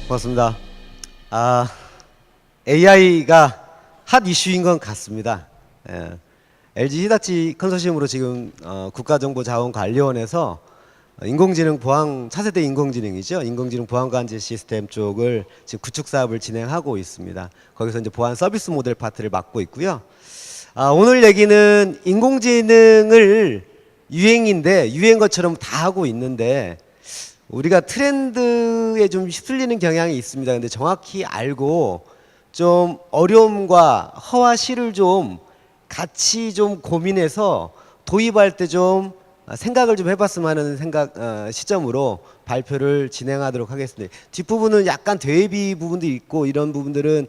고맙습니다. AI가 핫 이슈인 건 같습니다. LG 히다치 컨소시엄으로 지금 국가정보자원관리원에서 인공지능 보안, 차세대 인공지능이죠. 인공지능 보안관제 시스템 쪽을 지금 구축 사업을 진행하고 있습니다. 거기서 이제 보안 서비스 모델 파트를 맡고 있고요. 오늘 얘기는 인공지능을 유행인데 유행 것처럼 다 하고 있는데 우리가 트렌드에 좀 휩쓸리는 경향이 있습니다. 근데 정확히 알고 좀 어려움과 허와 실을 좀 같이 좀 고민해서 도입할 때 좀 생각을 좀 해봤으면 하는 시점으로 발표를 진행하도록 하겠습니다. 뒷부분은 약간 대비 부분도 있고 이런 부분들은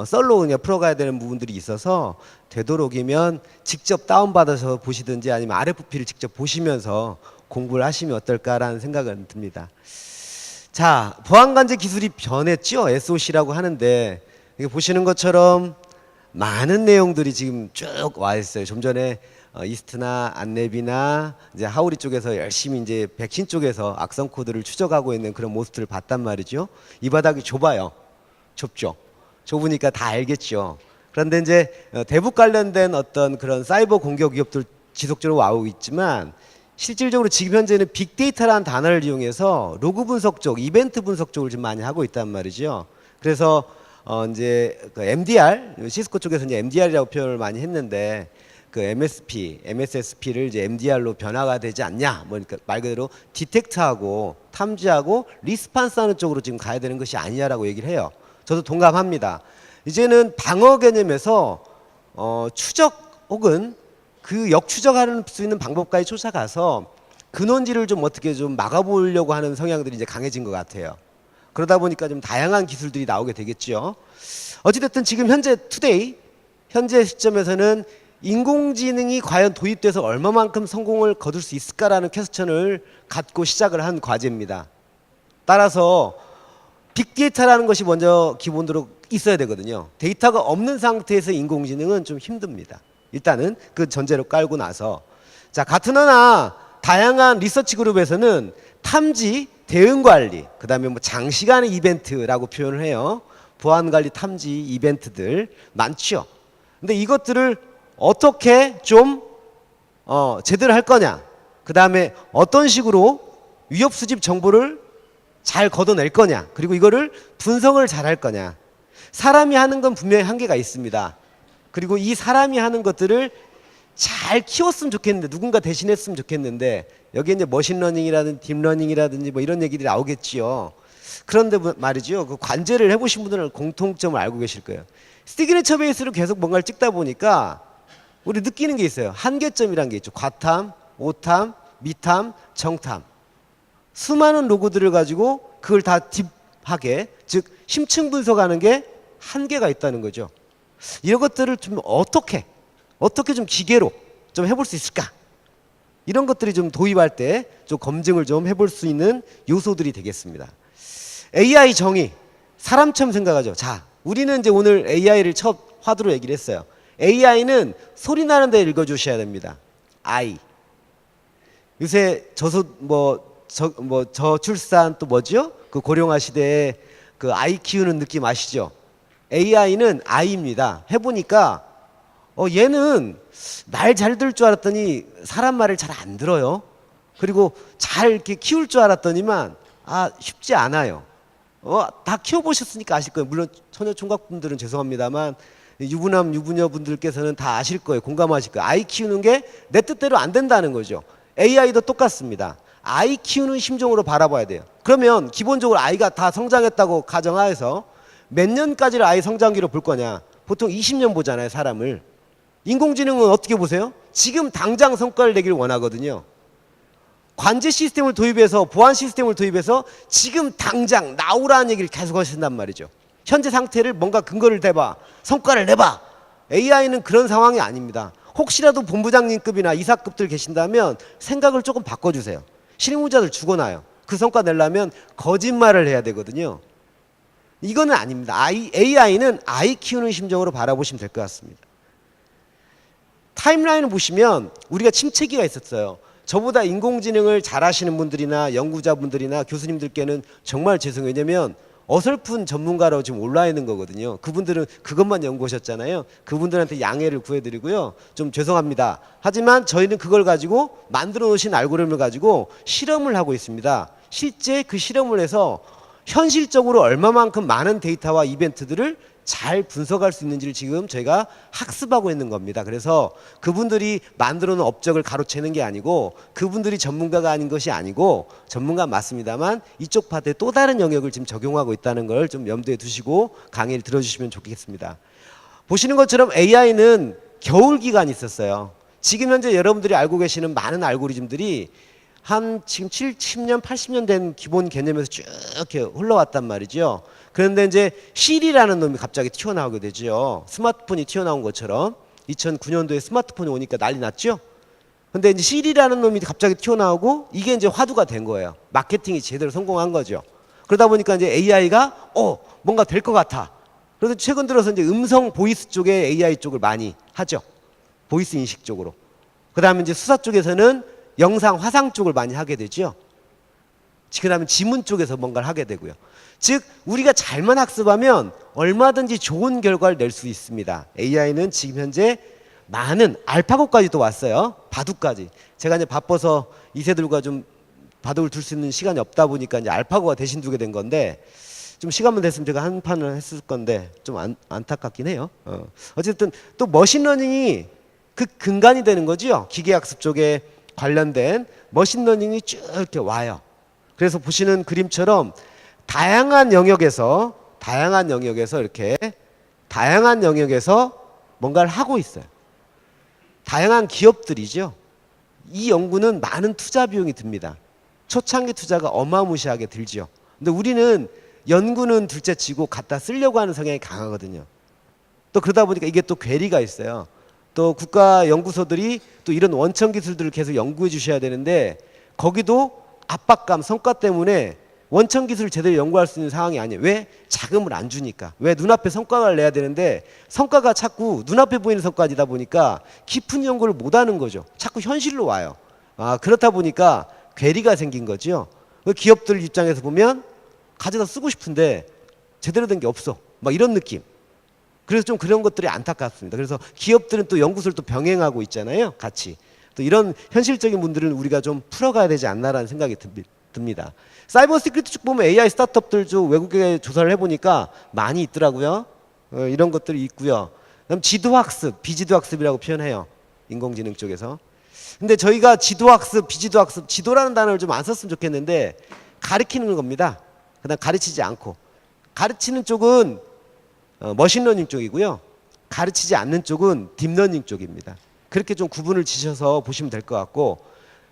썰로 그냥 풀어가야 되는 부분들이 있어서 되도록이면 직접 다운받아서 보시든지 아니면 RFP를 직접 보시면서 공부를 하시면 어떨까라는 생각은 듭니다. 자, 보안관제 기술이 변했죠. SOC라고 하는데 이게 보시는 것처럼 많은 내용들이 지금 쭉 와 있어요. 좀 전에 이스트나 안랩이나 이제 하우리 쪽에서 열심히 이제 백신 쪽에서 악성 코드를 추적하고 있는 그런 모습들을 봤단 말이죠. 이 바닥이 좁아요. 좁죠. 좁으니까 다 알겠죠. 그런데 이제 대북 관련된 어떤 그런 사이버 공격 위협들 지속적으로 와오고 있지만 실질적으로 지금 현재는 빅데이터라는 단어를 이용해서 로그 분석 쪽, 이벤트 분석 쪽을 좀 많이 하고 있단 말이죠. 그래서 이제 그 MDR, 시스코 쪽에서 이제 MDR이라고 표현을 많이 했는데 그 MSP, MSSP를 이제 MDR로 변화가 되지 않냐, 뭐 그러니까 말 그대로 디텍트하고 탐지하고 리스판스하는 쪽으로 지금 가야 되는 것이 아니냐라고 얘기를 해요. 저도 동감합니다. 이제는 방어 개념에서 추적 혹은 그 역추적할 수 있는 방법까지 쫓아가서 근원지를 좀 어떻게 좀 막아보려고 하는 성향들이 이제 강해진 것 같아요. 그러다 보니까 좀 다양한 기술들이 나오게 되겠죠. 어찌됐든 지금 현재 현재 시점에서는 인공지능이 과연 도입돼서 얼마만큼 성공을 거둘 수 있을까라는 퀘스천을 갖고 시작을 한 과제입니다. 따라서 빅데이터라는 것이 먼저 기본으로 있어야 되거든요. 데이터가 없는 상태에서 인공지능은 좀 힘듭니다. 일단은 그 전제로 깔고 나서 자, 같은 하나 다양한 리서치 그룹에서는 탐지, 대응관리, 그 다음에 뭐 장시간의 이벤트라고 표현을 해요. 보안관리 탐지 이벤트들 많죠. 근데 이것들을 어떻게 좀 제대로 할 거냐, 그 다음에 어떤 식으로 위협 수집 정보를 잘 걷어낼 거냐, 그리고 이거를 분석을 잘 할 거냐. 사람이 하는 건 분명히 한계가 있습니다. 그리고 이 사람이 하는 것들을 잘 키웠으면 좋겠는데, 누군가 대신했으면 좋겠는데, 여기에 이제 머신러닝이라든지 딥러닝이라든지 뭐 이런 얘기들이 나오겠지요. 그런데 말이죠, 그 관제를 해보신 분들은 공통점을 알고 계실 거예요. 시그니처 베이스로 계속 뭔가를 찍다 보니까 우리 느끼는 게 있어요. 한계점이란 게 있죠. 과탐, 오탐, 미탐, 정탐. 수많은 로고들을 가지고 그걸 다 딥하게, 즉 심층 분석하는 게 한계가 있다는 거죠. 이런 것들을 좀 어떻게 좀 기계로 좀 해볼 수 있을까? 이런 것들이 좀 도입할 때 좀 검증을 좀 해볼 수 있는 요소들이 되겠습니다. AI 정의, 사람처럼 생각하죠. 자, 우리는 이제 오늘 AI를 첫 화두로 얘기를 했어요. AI는 소리 나는 데 읽어주셔야 됩니다. I. 요새 저출산 또 뭐죠? 그 고령화 시대에 그 아이 키우는 느낌 아시죠? AI는 I입니다. 해보니까 얘는 말 잘 들을 줄 알았더니 사람 말을 잘 안 들어요. 그리고 잘 이렇게 키울 줄 알았더니만 쉽지 않아요. 다 키워보셨으니까 아실 거예요. 물론 처녀 총각분들은 죄송합니다만 유부남 유부녀분들께서는 다 아실 거예요. 공감하실 거예요. 아이 키우는 게 내 뜻대로 안 된다는 거죠. AI도 똑같습니다. 아이 키우는 심정으로 바라봐야 돼요. 그러면 기본적으로 아이가 다 성장했다고 가정하에서 몇 년까지를 아이 성장기로 볼 거냐? 보통 20년 보잖아요, 사람을. 인공지능은 어떻게 보세요? 지금 당장 성과를 내기를 원하거든요. 관제 시스템을 도입해서, 보안 시스템을 도입해서 지금 당장 나오라는 얘기를 계속 하신단 말이죠. 현재 상태를 뭔가 근거를 대봐, 성과를 내봐. AI는 그런 상황이 아닙니다. 혹시라도 본부장님급이나 이사급들 계신다면 생각을 조금 바꿔주세요. 실무자들 죽어나요. 그 성과 내려면 거짓말을 해야 되거든요. 이거는 아닙니다. AI는 아이 키우는 심정으로 바라보시면 될 것 같습니다. 타임라인을 보시면 우리가 침체기가 있었어요. 저보다 인공지능을 잘하시는 분들이나 연구자분들이나 교수님들께는 정말 죄송해요. 왜냐면 어설픈 전문가로 지금 올라 있는 거거든요. 그분들은 그것만 연구하셨잖아요. 그분들한테 양해를 구해드리고요. 좀 죄송합니다. 하지만 저희는 그걸 가지고 만들어 놓으신 알고리즘을 가지고 실험을 하고 있습니다. 실제 그 실험을 해서 현실적으로 얼마만큼 많은 데이터와 이벤트들을 잘 분석할 수 있는지를 지금 저희가 학습하고 있는 겁니다. 그래서 그분들이 만들어 놓은 업적을 가로채는 게 아니고 그분들이 전문가가 아닌 것이 아니고 전문가 맞습니다만 이쪽 파트에 또 다른 영역을 지금 적용하고 있다는 걸 좀 염두에 두시고 강의를 들어주시면 좋겠습니다. 보시는 것처럼 AI는 겨울 기간이 있었어요. 지금 현재 여러분들이 알고 계시는 많은 알고리즘들이 한 지금 70년, 80년 된 기본 개념에서 쭉 이렇게 흘러왔단 말이죠. 그런데 이제 시리라는 놈이 갑자기 튀어나오게 되죠. 스마트폰이 튀어나온 것처럼 2009년도에 스마트폰이 오니까 난리 났죠. 근데 이제 시리라는 놈이 갑자기 튀어나오고 이게 이제 화두가 된 거예요. 마케팅이 제대로 성공한 거죠. 그러다 보니까 이제 AI가 뭔가 될 것 같아. 그래서 최근 들어서 이제 음성 보이스 쪽에 AI 쪽을 많이 하죠. 보이스 인식 쪽으로. 그다음에 이제 수사 쪽에서는 영상 화상 쪽을 많이 하게 되죠. 그 다음에 지문 쪽에서 뭔가를 하게 되고요. 즉 우리가 잘만 학습하면 얼마든지 좋은 결과를 낼 수 있습니다. AI는 지금 현재 많은 알파고까지도 왔어요. 바둑까지. 제가 이제 바빠서 이세들과 좀 바둑을 둘 수 있는 시간이 없다 보니까 이제 알파고가 대신 두게 된 건데 좀 시간만 됐으면 제가 한 판을 했을 건데 좀 안타깝긴 해요. 어쨌든 또 머신러닝이 그 근간이 되는 거죠. 기계학습 쪽에 관련된 머신러닝이 쭉 이렇게 와요. 그래서 보시는 그림처럼 다양한 영역에서 이렇게 다양한 영역에서 뭔가를 하고 있어요. 다양한 기업들이죠. 이 연구는 많은 투자 비용이 듭니다. 초창기 투자가 어마무시하게 들죠. 근데 우리는 연구는 둘째치고 갖다 쓰려고 하는 성향이 강하거든요. 또 그러다 보니까 이게 또 괴리가 있어요. 또 국가 연구소들이 또 이런 원천 기술들을 계속 연구해 주셔야 되는데 거기도 압박감, 성과 때문에 원천 기술을 제대로 연구할 수 있는 상황이 아니에요. 왜? 자금을 안 주니까. 왜? 눈앞에 성과를 내야 되는데 성과가 자꾸 눈앞에 보이는 성과이다 보니까 깊은 연구를 못 하는 거죠. 자꾸 현실로 와요. 그렇다 보니까 괴리가 생긴 거죠. 기업들 입장에서 보면 가져다 쓰고 싶은데 제대로 된 게 없어. 막 이런 느낌. 그래서 좀 그런 것들이 안타깝습니다. 그래서 기업들은 또 연구소를 또 병행하고 있잖아요. 같이. 또 이런 현실적인 분들은 우리가 좀 풀어가야 되지 않나라는 생각이 듭니다. 사이버 시큐리티 쪽 보면 AI 스타트업들 쪽 외국에 조사를 해보니까 많이 있더라고요. 이런 것들이 있고요. 그다음 지도학습, 비지도학습이라고 표현해요. 인공지능 쪽에서. 근데 저희가 지도학습, 비지도학습, 지도라는 단어를 좀 안 썼으면 좋겠는데 가르치는 겁니다. 그다음 가르치지 않고. 가르치는 쪽은 머신러닝 쪽이고요. 가르치지 않는 쪽은 딥러닝 쪽입니다. 그렇게 좀 구분을 지셔서 보시면 될 것 같고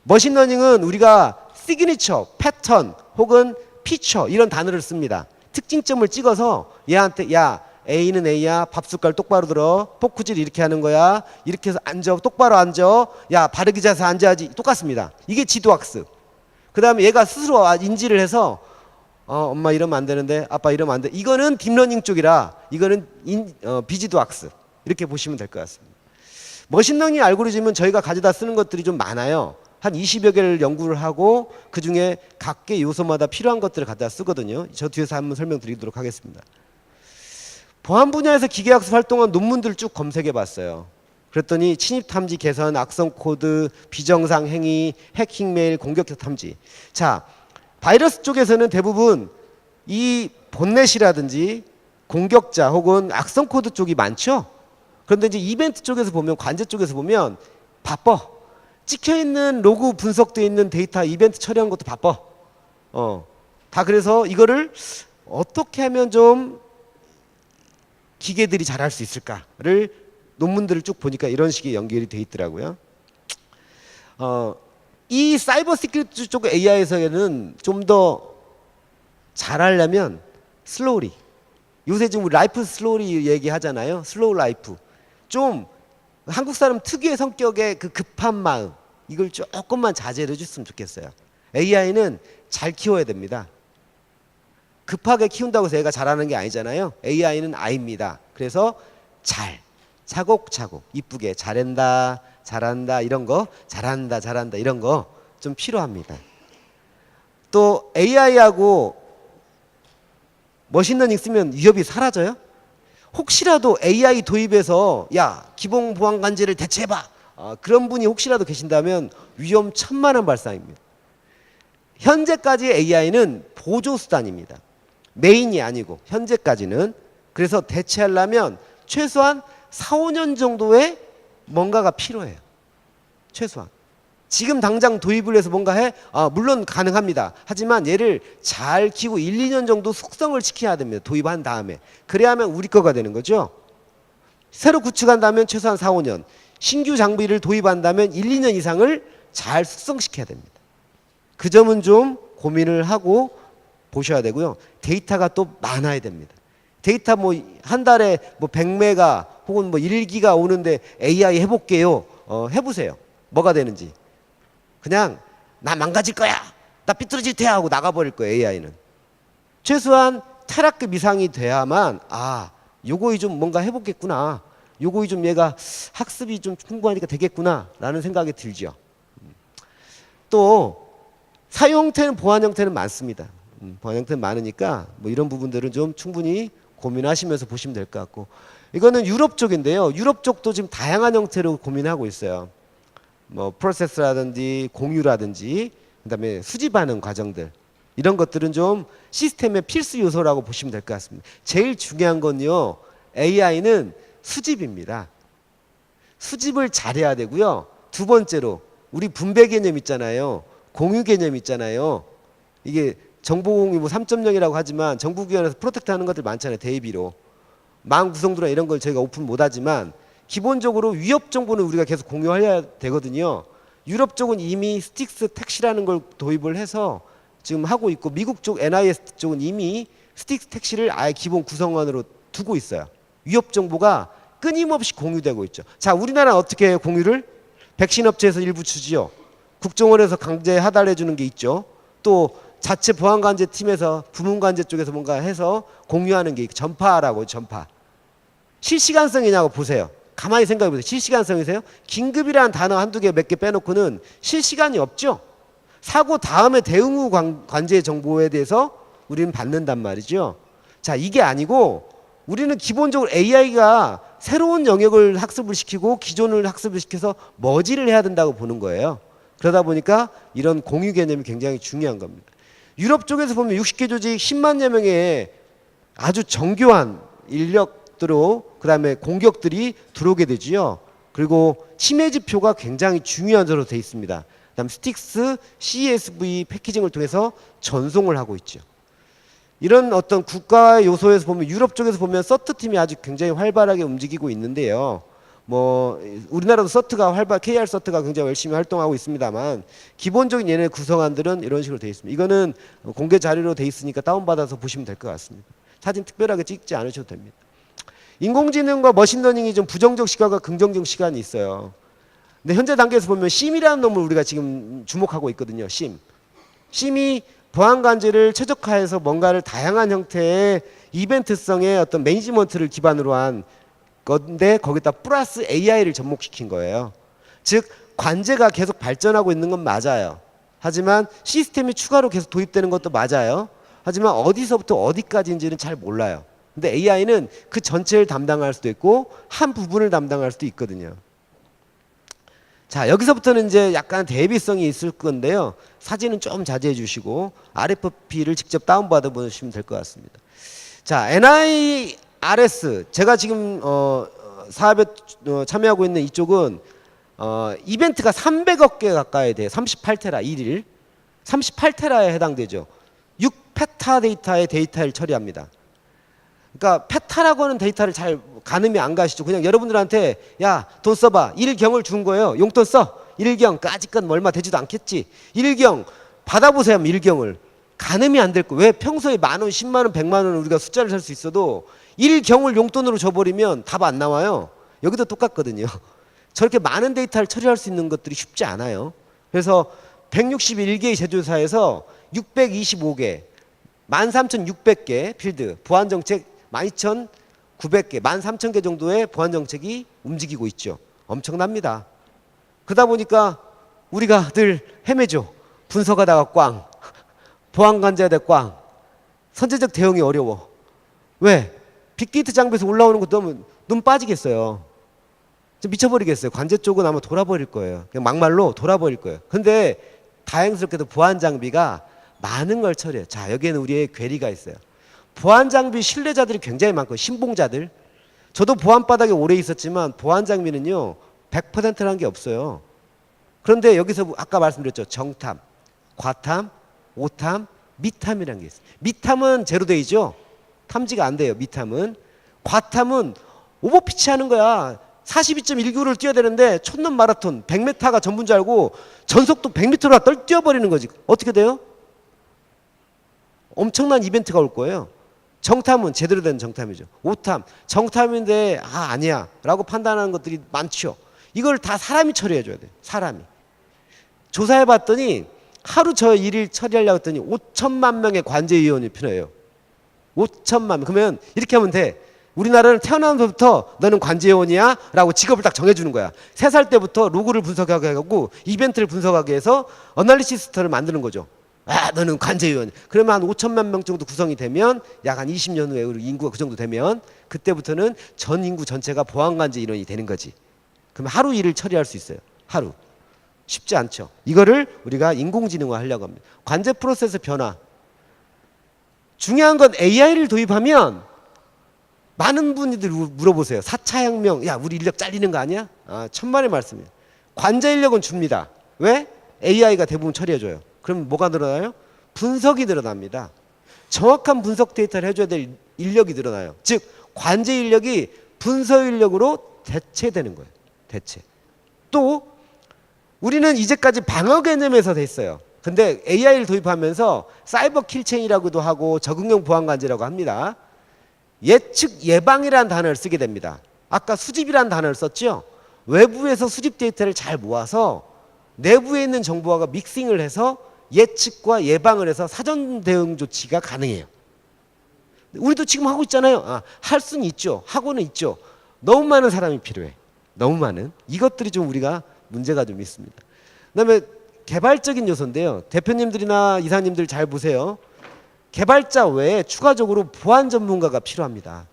머신러닝은 우리가 시그니처, 패턴 혹은 피처 이런 단어를 씁니다. 특징점을 찍어서 얘한테 야 A는 A야 밥 숟갈 똑바로 들어 포크질 이렇게 하는 거야 이렇게 해서 앉아 똑바로 앉아 야 바르게 자서 앉아야지 똑같습니다. 이게 지도학습. 그 다음에 얘가 스스로 인지를 해서 엄마 이러면 안 되는데 아빠 이러면 안 돼. 이거는 딥러닝 쪽이라 이거는 비지도 학습 이렇게 보시면 될 것 같습니다. 머신러닝 알고리즘은 저희가 가져다 쓰는 것들이 좀 많아요. 한 20여 개를 연구를 하고 그중에 각계 요소마다 필요한 것들을 갖다 쓰거든요. 저 뒤에서 한번 설명드리도록 하겠습니다. 보안 분야에서 기계학습 활동한 논문들을 쭉 검색해 봤어요. 그랬더니 침입 탐지 개선, 악성 코드, 비정상 행위, 해킹 메일, 공격 탐지. 자, 바이러스 쪽에서는 대부분 이 본넷이라든지 공격자 혹은 악성 코드 쪽이 많죠. 그런데 이제 이벤트 쪽에서 보면 관제 쪽에서 보면 바빠. 찍혀 있는 로그 분석되어 있는 데이터 이벤트 처리하는 것도 바빠. 다 그래서 이거를 어떻게 하면 좀 기계들이 잘할 수 있을까를 논문들을 쭉 보니까 이런 식의 연결이 돼 있더라고요. 이 사이버 시큐리티 쪽 AI에서는 좀 더 잘하려면 슬로우리. 요새 지금 우리 라이프 슬로우리 얘기하잖아요. 슬로우 라이프. 좀 한국 사람 특유의 성격의 그 급한 마음 이걸 조금만 자제를 해줬으면 좋겠어요. AI는 잘 키워야 됩니다. 급하게 키운다고 해서 애가 잘하는 게 아니잖아요. AI는 아입니다. 그래서 잘, 차곡차곡 이쁘게 잘한다, 잘한다 이런 거, 잘한다, 잘한다 이런 거 좀 필요합니다. 또 AI하고 머신러닝 쓰면 위협이 사라져요? 혹시라도 AI 도입해서 야 기본 보안 관제를 대체해봐, 그런 분이 혹시라도 계신다면 위험천만한 발상입니다. 현재까지 AI는 보조 수단입니다. 메인이 아니고 현재까지는. 그래서 대체하려면 최소한 4, 5년 정도의 뭔가가 필요해요. 최소한. 지금 당장 도입을 해서 뭔가 해? 물론 가능합니다. 하지만 얘를 잘 키우고 1, 2년 정도 숙성을 시켜야 됩니다. 도입한 다음에. 그래야만 우리 거가 되는 거죠. 새로 구축한다면 최소한 4, 5년. 신규 장비를 도입한다면 1, 2년 이상을 잘 숙성시켜야 됩니다. 그 점은 좀 고민을 하고 보셔야 되고요. 데이터가 또 많아야 됩니다. 데이터 뭐 한 달에 뭐 100메가 혹은 뭐 1기가 오는데 AI 해볼게요. 해보세요. 뭐가 되는지. 그냥 나 망가질 거야, 나 삐뚤어질 테야 하고 나가버릴 거예요. AI는 최소한 테라급 이상이 돼야만 요거이 좀 뭔가 해보겠구나, 요거이 좀 얘가 학습이 좀 풍부하니까 되겠구나 라는 생각이 들죠. 또 사용 형태는 보안 형태는 많습니다. 보안 형태는 많으니까 뭐 이런 부분들은 좀 충분히 고민하시면서 보시면 될 것 같고, 이거는 유럽 쪽인데요. 유럽 쪽도 지금 다양한 형태로 고민하고 있어요. 뭐 프로세스라든지 공유라든지 그다음에 수집하는 과정들, 이런 것들은 좀 시스템의 필수 요소라고 보시면 될 것 같습니다. 제일 중요한 건요, AI는 수집입니다. 수집을 잘해야 되고요. 두 번째로 우리 분배 개념 있잖아요. 공유 개념 있잖아요. 이게 정보공유 뭐 3.0이라고 하지만 정부기관에서 프로텍트 하는 것들 많잖아요. 대비로 망 구성도나 이런 걸 저희가 오픈 못하지만 기본적으로 위협 정보는 우리가 계속 공유해야 되거든요. 유럽 쪽은 이미 스틱스 택시라는 걸 도입을 해서 지금 하고 있고, 미국 쪽 NIS 쪽은 이미 스틱스 택시를 아예 기본 구성원으로 두고 있어요. 위협 정보가 끊임없이 공유되고 있죠. 자, 우리나라는 어떻게 해요? 공유를 백신 업체에서 일부 주지요. 국정원에서 강제 하달해 주는 게 있죠. 또 자체 보안관제 팀에서 부문관제 쪽에서 뭔가 해서 공유하는 게 전파라고. 전파. 실시간성이냐고 보세요. 가만히 생각해 보세요. 실시간성이세요? 긴급이라는 단어 한두 개 몇 개 빼놓고는 실시간이 없죠. 사고 다음에 대응 후 관제 정보에 대해서 우리는 받는단 말이죠. 자, 이게 아니고 우리는 기본적으로 AI가 새로운 영역을 학습을 시키고 기존을 학습을 시켜서 머지를 해야 된다고 보는 거예요. 그러다 보니까 이런 공유 개념이 굉장히 중요한 겁니다. 유럽 쪽에서 보면 60개 조직 10만여 명의 아주 정교한 인력들로 그다음에 공격들이 들어오게 되지요. 그리고 침해 지표가 굉장히 중요한 점으로 되어 있습니다. 그다음 스틱스 CSV 패키징을 통해서 전송을 하고 있죠. 이런 어떤 국가 요소에서 보면 유럽 쪽에서 보면 서트 팀이 아주 굉장히 활발하게 움직이고 있는데요. 뭐 우리나라도 서트가 KR 서트가 굉장히 열심히 활동하고 있습니다만, 기본적인 얘네 구성안들은 이런 식으로 되어 있습니다. 이거는 공개 자료로 되어 있으니까 다운받아서 보시면 될 것 같습니다. 사진 특별하게 찍지 않으셔도 됩니다. 인공지능과 머신러닝이 좀 부정적 시각과 긍정적 시각이 있어요. 근데 현재 단계에서 보면 심이라는 놈을 우리가 지금 주목하고 있거든요. 심이 보안관제를 최적화해서 뭔가를 다양한 형태의 이벤트성의 어떤 매니지먼트를 기반으로 한 건데, 거기다 플러스 AI를 접목시킨 거예요. 즉 관제가 계속 발전하고 있는 건 맞아요. 하지만 시스템이 추가로 계속 도입되는 것도 맞아요. 하지만 어디서부터 어디까지인지는 잘 몰라요. 근데 AI는 그 전체를 담당할 수도 있고 한 부분을 담당할 수도 있거든요. 자, 여기서부터는 이제 약간 대비성이 있을 건데요. 사진은 좀 자제해 주시고 RFP를 직접 다운받아 보시면 될 것 같습니다. 자, NIRS, 제가 지금 사업에 참여하고 있는 이쪽은 이벤트가 300억 개 가까이 돼요. 38테라 1일 38테라에 해당되죠. 6페타 데이터의 데이터를 처리합니다. 그러니까 페타라고 하는 데이터를 잘 가늠이 안 가시죠. 그냥 여러분들한테 야, 돈 써봐. 1경을 준 거예요. 용돈 써. 1경. 까짓건 얼마 되지도 않겠지. 1경 받아보세요. 1경을. 가늠이 안 될 거. 왜? 평소에 만원, 10만원, 100만원 우리가 숫자를 살 수 있어도 1경을 용돈으로 줘버리면 답 안 나와요. 여기도 똑같거든요. 저렇게 많은 데이터를 처리할 수 있는 것들이 쉽지 않아요. 그래서 161개의 제조사에서 625개 13,600개 필드, 보안 정책 12,900개, 13,000개 정도의 보안 정책이 움직이고 있죠. 엄청납니다. 그러다 보니까 우리가 늘 헤매죠. 분석하다가 꽝, 보안 관제하다 꽝, 선제적 대응이 어려워. 왜? 빅데이터 장비에서 올라오는 거 너무 눈 빠지겠어요. 미쳐버리겠어요. 관제 쪽은 아마 돌아버릴 거예요. 그냥 막말로 돌아버릴 거예요. 근데 다행스럽게도 보안 장비가 많은 걸 처리해요. 자, 여기에는 우리의 괴리가 있어요. 보안 장비 신뢰자들이 굉장히 많고 신봉자들. 저도 보안 바닥에 오래 있었지만 보안 장비는요 100%라는 게 없어요. 그런데 여기서 아까 말씀드렸죠. 정탐, 과탐, 오탐, 미탐이라는 게 있어요. 미탐은 제로데이죠. 탐지가 안 돼요. 미탐은. 과탐은 오버피치 하는 거야. 42.19를 뛰어야 되는데 촌놈 마라톤 100m가 전부인 줄 알고 전속도 100m로 뛰어버리는 거지. 어떻게 돼요? 엄청난 이벤트가 올 거예요. 정탐은 제대로 된 정탐이죠. 오탐, 정탐인데 아니야 라고 판단하는 것들이 많죠. 이걸 다 사람이 처리해 줘야 돼요. 사람이. 조사해 봤더니 하루 저 일을 처리하려고 했더니 5천만 명의 관제위원이 필요해요. 5천만 명. 그러면 이렇게 하면 돼. 우리나라는 태어나면서부터 너는 관제위원이야 라고 직업을 딱 정해주는 거야. 3살 때부터 로그를 분석하게 하고 이벤트를 분석하게 해서 어널리시스터를 만드는 거죠. 너는 관제위원. 그러면 한 5천만 명 정도 구성이 되면 약 한 20년 후에 인구가 그 정도 되면 그때부터는 전 인구 전체가 보안관제 인원이 되는 거지. 그러면 하루 일을 처리할 수 있어요. 하루. 쉽지 않죠. 이거를 우리가 인공지능화 하려고 합니다. 관제 프로세스 변화. 중요한 건 AI를 도입하면 많은 분들 물어보세요. 4차 혁명, 야 우리 인력 잘리는 거 아니야? 천만의 말씀이에요. 관제 인력은 줍니다. 왜? AI가 대부분 처리해줘요. 그럼 뭐가 늘어나요? 분석이 늘어납니다. 정확한 분석 데이터를 해줘야 될 인력이 늘어나요. 즉 관제 인력이 분석 인력으로 대체되는 거예요. 대체. 또 우리는 이제까지 방어 개념에서 됐어요. 근데 AI를 도입하면서 사이버 킬체인이라고도 하고 적응형 보안 관제라고 합니다. 예측 예방이라는 단어를 쓰게 됩니다. 아까 수집이라는 단어를 썼죠. 외부에서 수집 데이터를 잘 모아서 내부에 있는 정보와 믹싱을 해서 예측과 예방을 해서 사전 대응 조치가 가능해요. 우리도 지금 하고 있잖아요. 할 수는 있죠. 하고는 있죠. 너무 많은 사람이 필요해. 너무 많은. 이것들이 좀 우리가 문제가 좀 있습니다. 그다음에 개발적인 요소인데요. 대표님들이나 이사님들 잘 보세요. 개발자 외에 추가적으로 보안 전문가가 필요합니다.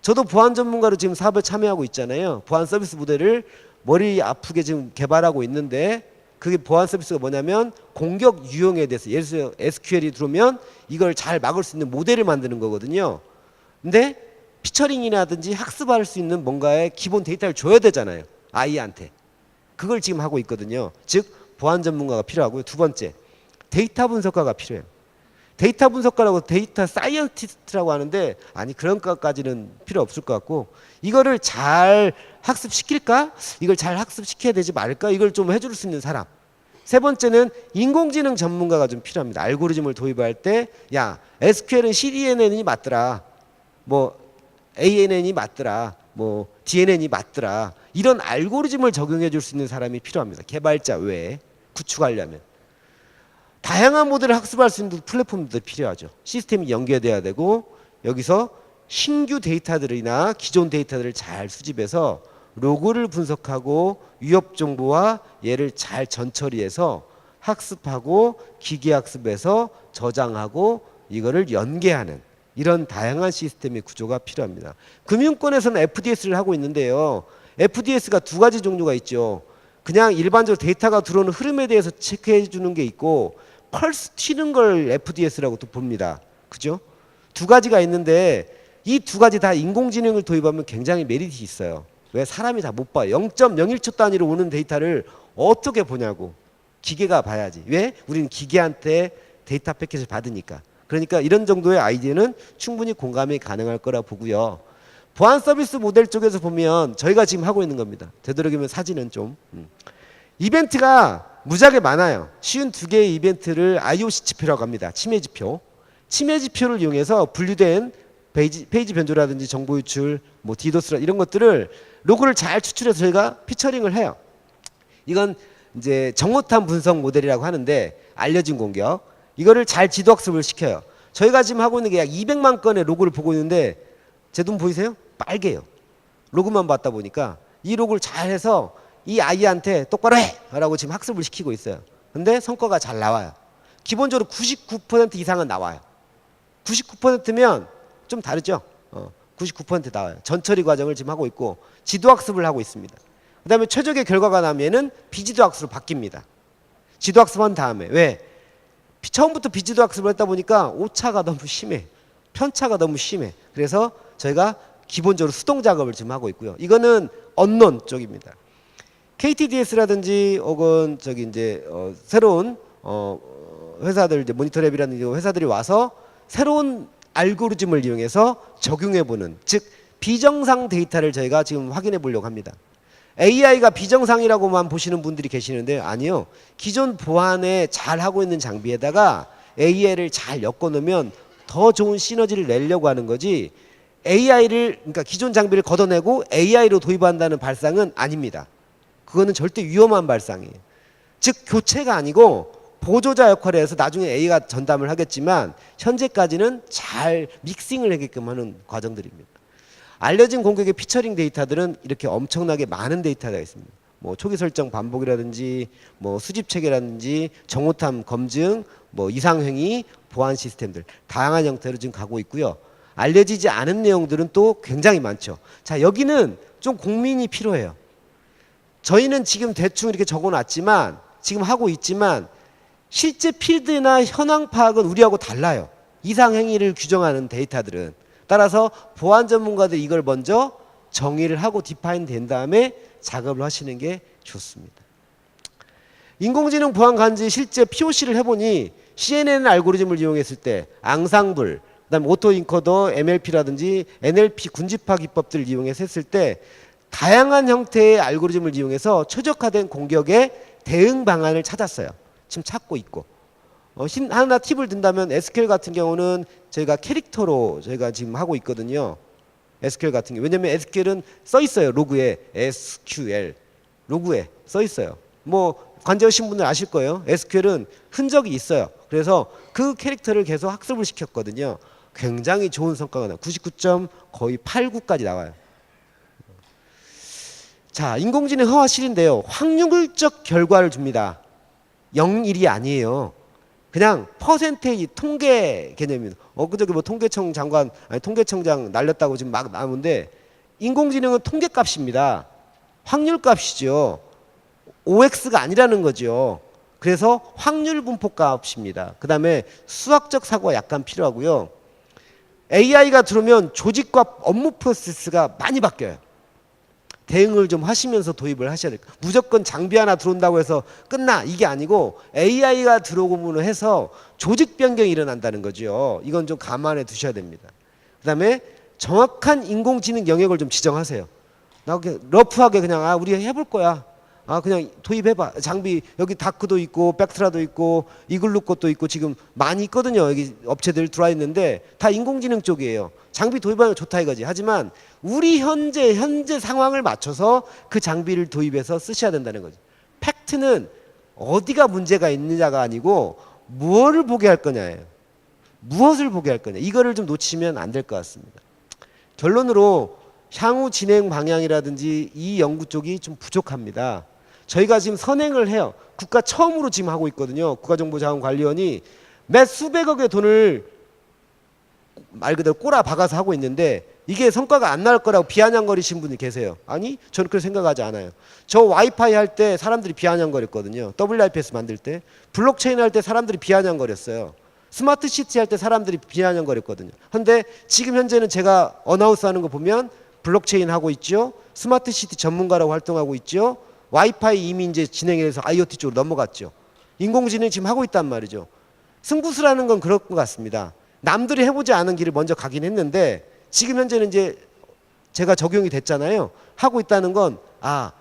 저도 보안 전문가로 지금 사업에 참여하고 있잖아요. 보안 서비스 모델을 머리 아프게 지금 개발하고 있는데 그게 보안 서비스가 뭐냐면 공격 유형에 대해서 예를 들어서 SQL이 들어오면 이걸 잘 막을 수 있는 모델을 만드는 거거든요. 근데 피처링이라든지 학습할 수 있는 뭔가의 기본 데이터를 줘야 되잖아요. 아이한테. 그걸 지금 하고 있거든요. 즉 보안 전문가가 필요하고요. 두 번째, 데이터 분석가가 필요해요. 데이터 분석가라고 데이터 사이언티스트라고 하는데 아니 그런 것까지는 필요 없을 것 같고 이거를 잘 학습시킬까? 이걸 잘 학습시켜야 되지 말까? 이걸 좀 해줄 수 있는 사람. 세 번째는 인공지능 전문가가 좀 필요합니다. 알고리즘을 도입할 때 야 SQL은 CDNN이 맞더라. 뭐 ANN이 맞더라. 뭐 DNN이 맞더라. 이런 알고리즘을 적용해 줄 수 있는 사람이 필요합니다. 개발자 외에 구축하려면. 다양한 모델을 학습할 수 있는 플랫폼도 필요하죠. 시스템이 연계돼야 되고 여기서 신규 데이터들이나 기존 데이터들을 잘 수집해서 로그를 분석하고 위협 정보와 얘를 잘 전처리해서 학습하고 기계 학습해서 저장하고 이거를 연계하는 이런 다양한 시스템의 구조가 필요합니다. 금융권에서는 FDS를 하고 있는데요. FDS가 두 가지 종류가 있죠. 그냥 일반적으로 데이터가 들어오는 흐름에 대해서 체크해 주는 게 있고 펄스 튀는 걸 FDS라고 또 봅니다. 그죠? 두 가지가 있는데 이 두 가지 다 인공지능을 도입하면 굉장히 메리트이 있어요. 왜? 사람이 다 못 봐요. 0.01초 단위로 오는 데이터를 어떻게 보냐고. 기계가 봐야지. 왜? 우리는 기계한테 데이터 패킷을 받으니까. 그러니까 이런 정도의 아이디어는 충분히 공감이 가능할 거라 보고요. 보안 서비스 모델 쪽에서 보면 저희가 지금 하고 있는 겁니다. 되도록이면 사진은 좀. 이벤트가 무지하게 많아요. 쉬운 두 개의 이벤트를 IOC 지표라고 합니다. 침해 지표. 침해 지표를 이용해서 분류된 페이지 변조라든지 정보 유출, 뭐 디도스라 이런 것들을 로그를 잘 추출해서 저희가 피처링을 해요. 이건 이제 정오탄 분석 모델이라고 하는데 알려진 공격. 이거를 잘 지도학습을 시켜요. 저희가 지금 하고 있는 게 약 200만 건의 로그를 보고 있는데 제 눈 보이세요? 빨개요. 로그만 봤다 보니까 이 로그를 잘 해서 이 아이한테 똑바로 해! 라고 지금 학습을 시키고 있어요. 근데 성과가 잘 나와요. 기본적으로 99% 이상은 나와요. 99%면 좀 다르죠. 99% 나와요. 전처리 과정을 지금 하고 있고 지도학습을 하고 있습니다. 그 다음에 최적의 결과가 나면은 비지도학습으로 바뀝니다. 지도학습한 다음에 왜? 처음부터 비지도학습을 했다 보니까 오차가 너무 심해. 편차가 너무 심해. 그래서 저희가 기본적으로 수동 작업을 지금 하고 있고요. 이거는 언론 쪽입니다. KTDS라든지 혹은 저기 이제 새로운 회사들 이제 모니터랩이라는 회사들이 와서 새로운 알고리즘을 이용해서 적용해 보는, 즉 비정상 데이터를 저희가 지금 확인해 보려고 합니다. AI가 비정상이라고만 보시는 분들이 계시는데 아니요. 기존 보안에 잘 하고 있는 장비에다가 AI를 잘 엮어 놓으면 더 좋은 시너지를 내려고 하는 거지, AI를 그러니까 기존 장비를 걷어내고 AI로 도입한다는 발상은 아닙니다. 그거는 절대 위험한 발상이에요. 즉 교체가 아니고 보조자 역할을 해서 나중에 A가 전담을 하겠지만 현재까지는 잘 믹싱을 하게끔 하는 과정들입니다. 알려진 공격의 피처링 데이터들은 이렇게 엄청나게 많은 데이터가 있습니다. 뭐 초기 설정 반복이라든지 뭐 수집 체계라든지 정오탐 검증, 뭐 이상행위, 보안 시스템들 다양한 형태로 지금 가고 있고요. 알려지지 않은 내용들은 또 굉장히 많죠. 자, 여기는 좀 고민이 필요해요. 저희는 지금 대충 이렇게 적어놨지만 지금 하고 있지만 실제 필드나 현황 파악은 우리하고 달라요. 이상행위를 규정하는 데이터들은. 따라서 보안 전문가들이 이걸 먼저 정의를 하고 디파인 된 다음에 작업을 하시는 게 좋습니다. 인공지능 보안 간지 실제 POC를 해보니 CNN 알고리즘을 이용했을 때 앙상블, 그다음에 오토인코더, MLP라든지 NLP 군집화 기법들을 이용해서 했을 때 다양한 형태의 알고리즘을 이용해서 최적화된 공격의 대응 방안을 찾았어요. 지금 찾고 있고. 하나 팁을 든다면 SQL 같은 경우는 저희가 캐릭터로 저희가 지금 하고 있거든요. SQL 같은 경우. 왜냐면 SQL은 써 있어요. 로그에 SQL. 로그에 써 있어요. 뭐 관제하신 분들 아실 거예요. SQL은 흔적이 있어요. 그래서 그 캐릭터를 계속 학습을 시켰거든요. 굉장히 좋은 성과가 나요. 99점 거의 89까지 나와요. 자, 인공지능 허화 실인데요. 확률적 결과를 줍니다. 0, 1이 아니에요. 그냥 퍼센테이지 통계 개념입니다. 그저께 뭐 통계청 장관, 아니 통계청장 날렸다고 지금 막 나오는데 인공지능은 통계값입니다. 확률값이죠. OX가 아니라는 거죠. 그래서 확률 분포값입니다. 그 다음에 수학적 사고가 약간 필요하고요. AI가 들어오면 조직과 업무 프로세스가 많이 바뀌어요. 대응을 좀 하시면서 도입을 하셔야 돼요. 무조건 장비 하나 들어온다고 해서 끝나 이게 아니고 AI가 들어오면 해서 조직 변경이 일어난다는 거죠. 이건 좀 감안해 두셔야 됩니다. 그 다음에 정확한 인공지능 영역을 좀 지정하세요. 나 그냥 러프하게 그냥 우리 해볼 거야. 그냥 도입해봐. 장비 여기 다크도 있고 백트라도 있고 이글루 것도 있고 지금 많이 있거든요. 여기 업체들 들어와 있는데 다 인공지능 쪽이에요. 장비 도입하면 좋다 이거지. 하지만 우리 현재 상황을 맞춰서 그 장비를 도입해서 쓰셔야 된다는 거죠. 팩트는 어디가 문제가 있느냐가 아니고 무엇을 보게 할 거냐예요. 무엇을 보게 할 거냐. 이거를 좀 놓치면 안 될 것 같습니다. 결론으로 향후 진행 방향이라든지 이 연구 쪽이 좀 부족합니다. 저희가 지금 선행을 해요. 국가 처음으로 지금 하고 있거든요. 국가정보자원관리원이 몇 수백억의 돈을 말 그대로 꼬라 박아서 하고 있는데 이게 성과가 안 나올 거라고 비아냥거리신 분이 계세요. 아니, 저는 그렇게 생각하지 않아요. 저 와이파이 할 때 사람들이 비아냥거렸거든요. WIPS 만들 때. 블록체인 할 때 사람들이 비아냥거렸어요. 스마트 시티 할 때 사람들이 비아냥거렸거든요. 그런데 지금 현재는 제가 어나운스 하는 거 보면 블록체인 하고 있죠. 스마트 시티 전문가라고 활동하고 있죠. 와이파이 이미 이제 진행해서 IoT 쪽으로 넘어갔죠. 인공지능 지금 하고 있단 말이죠. 승부수라는 건 그럴 것 같습니다. 남들이 해보지 않은 길을 먼저 가긴 했는데 지금 현재는 이제 제가 적용이 됐잖아요. 하고 있다는 건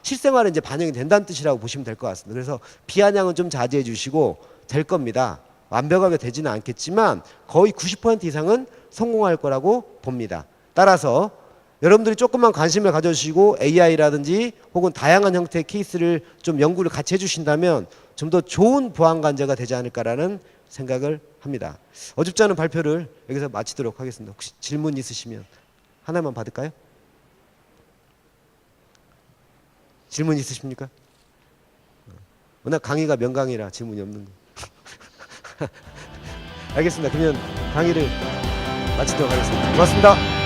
실생활에 이제 반영이 된다는 뜻이라고 보시면 될 것 같습니다. 그래서 비아냥은 좀 자제해 주시고 될 겁니다. 완벽하게 되지는 않겠지만 거의 90% 이상은 성공할 거라고 봅니다. 따라서 여러분들이 조금만 관심을 가져주시고 AI라든지 혹은 다양한 형태의 케이스를 좀 연구를 같이 해주신다면 좀 더 좋은 보안 관제가 되지 않을까라는 생각을 합니다. 어줍지 않은 발표를 여기서 마치도록 하겠습니다. 혹시 질문 있으시면 하나만 받을까요? 질문 있으십니까? 워낙 강의가 명강이라 질문이 없는 거. 알겠습니다. 그러면 강의를 마치도록 하겠습니다. 고맙습니다.